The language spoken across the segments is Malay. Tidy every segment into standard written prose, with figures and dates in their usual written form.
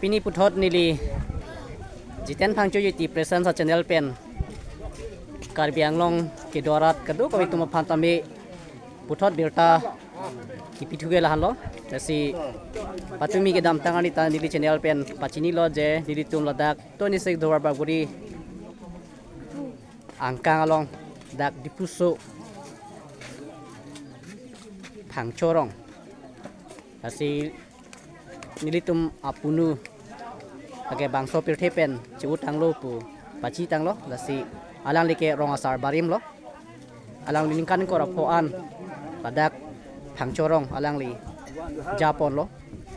Pini puthot nili jiten phangcho yuti presence sa channel pen Karbi Anglong ke dorat kadu kami tu mapantami puthot birta ki pithuge lahanlo tasi patumi ke dam tangani ta nili channel pen pachini lo je nili tum ladak to ni sek dowar baguri angkang along dak dipuso phangchorong tasi nilitum apunu age bangso pirthepen chiu tanglo pu pachi tanglo lasi alang like rong asar barim lo alang lingkan ko rapoan padak phangchorong alang li japon lo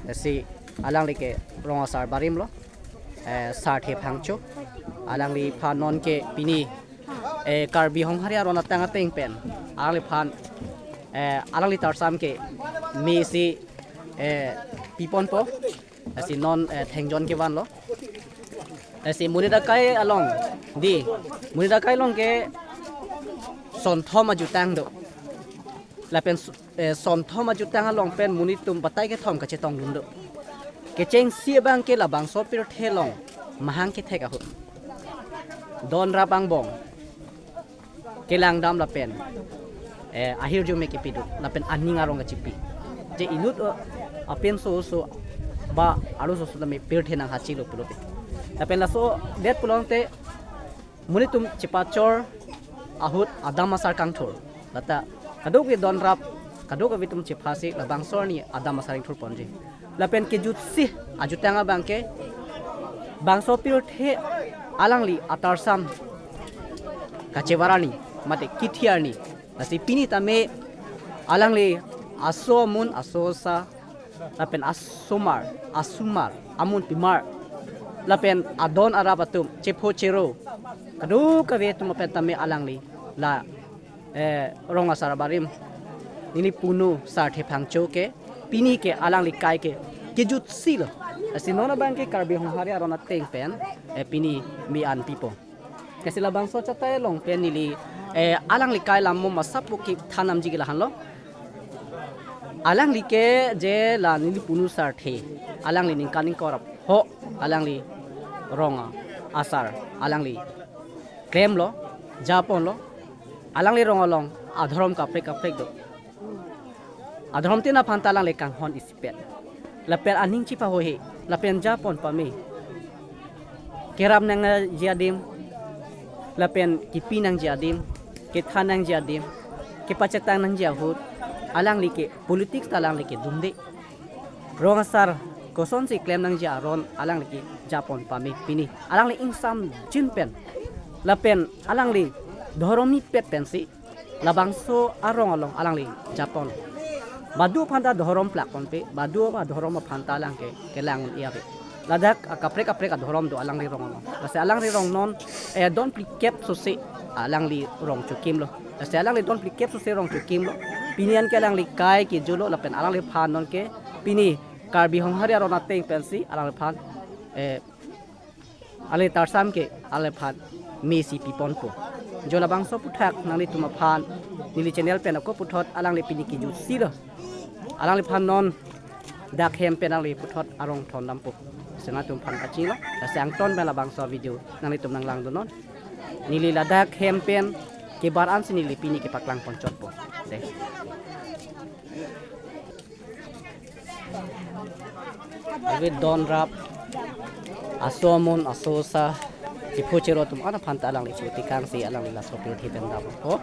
lasi alang like rong asar barim lo sarthe phangcho alang li phanon ke pini karbi hongharia rona tanga teng pen alang li phan alang li tarsam ke mesi pipon po asi non thengjon ke van lo asi munida kai along di munida kai long ke son thoma jutang do la pen son thoma jutang along pen munitum batai ke thom ka che tong lum do ke cheng sia bang ke la bang so pir thelong mahang ke theka hu don ra bang bong ke lang dam la pen ahir jo me ke pidu la pen aninga rong ka chipi je inut apen so ba alu so me pir thena hachi lo pulo pe apen la so det pulong te munitum chipachor ahut adama sar kang thor lata kadok we don rap kadok we tum chiphasi la bangsor ni adama sar thor ponje la pen ke jut si ajutanga bangke bangso pir the alangli atarsam kachewarani mate kithiarni asi pini tame alangli asomun asosa lapen asumar amun pimar lapen adon arabatum chepo chero kadu kawe tum pen tame alangli la ronga sarabarim nini punu sarthe phangcho ke pini ke alangli kai ke kejut sil asinona bangke karbi honghari arona teng pen pini mi an pipo kasila bangso chatai long pen nili alangli kai lammo masapu ki thanam jigila hanlo alang like je la nili punu sarthe alang li ningkaning korap ho alang li ronga asar alang li krem lo japon lo alang li ronga long adhorom ka prek do adhorom tina phanta alang le kang hon isipet la per aning chi pa ho he la pen japon pa me keram nang jiadim la pen kipi nang jiadim ke thanang jiadim ke pachatang nang jiahut alang like politik talang like dumde rong asar koson si claim nang jaron alang like japon pami pini alang li insam jinpen lapen alang li dhoromi pet pensi labangso arong along alang li japon badu phanta dhorom plakon pe badu ma dhorom phanta lang ke kelang iabe ladak kaprek dhorom do alang li rong along base alang li rong non don plikep so se alang li rong chukim lo base alang li don plikep so se rong chukim lo pinian ke alang likai ki julo lapen alang li phan non ke pini karbi honghari arona teng pensi alang li phan ale tarsam ke ale phan mesi pipon po jola bangso puthak nang li tuma phan nili channel pen ko puthot alang li pini ki ju siro alang li phan non dak hem pen alang li puthot arong thon dam po senga tum phan pachi lo sang ton bela bangso video nang li tum nang lang do non nili ladak hem pen ke bar an sini li pini ke paklang ponchot po de abe don rap asomon asosa dipochero tum ana phanta alang li chuti kang si alang la sopir thi ben dab ho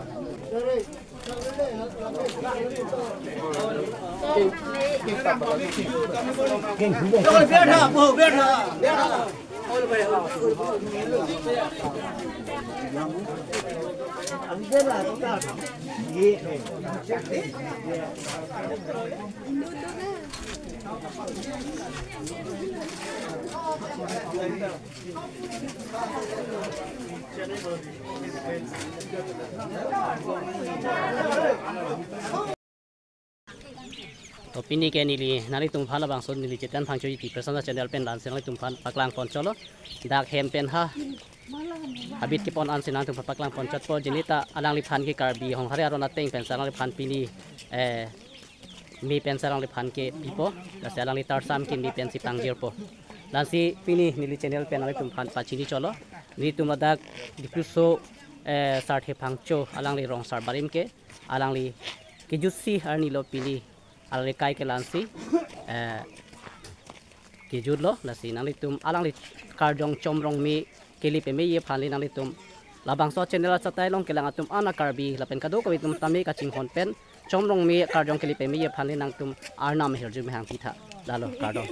to pini ke nili nari tung phala bang son nili chetan phangcho ti presana channel pen dan sengai tung phan paklang pon cholo dak hem pen ha habit ki pon an sinan tung paklang pon chat po jenita alang li phan ki karbi honghari arona teng pen sarang li phan pini mi pen sarang li phan ke pipo la sarang li tar sam kin li pen si pangjir po Lansi pini nili channel pen nali tum phan pachini cholo ni tum ladak dikuso sar the phangcho alang li rong sar barim ke alang li kijusi har nilo pili alang li kai ke lansi kijut lo lasi nang li tum alang li karjong chomrong mi keli pe me ye phan li nang li tum labang so channel sa tai long kelang atum ana karbi lapen kado ko tum tami ka ching hon pen chomrong mi karjong keli pe me ye phan li nang tum arnam herju me hang pitha lalo kardong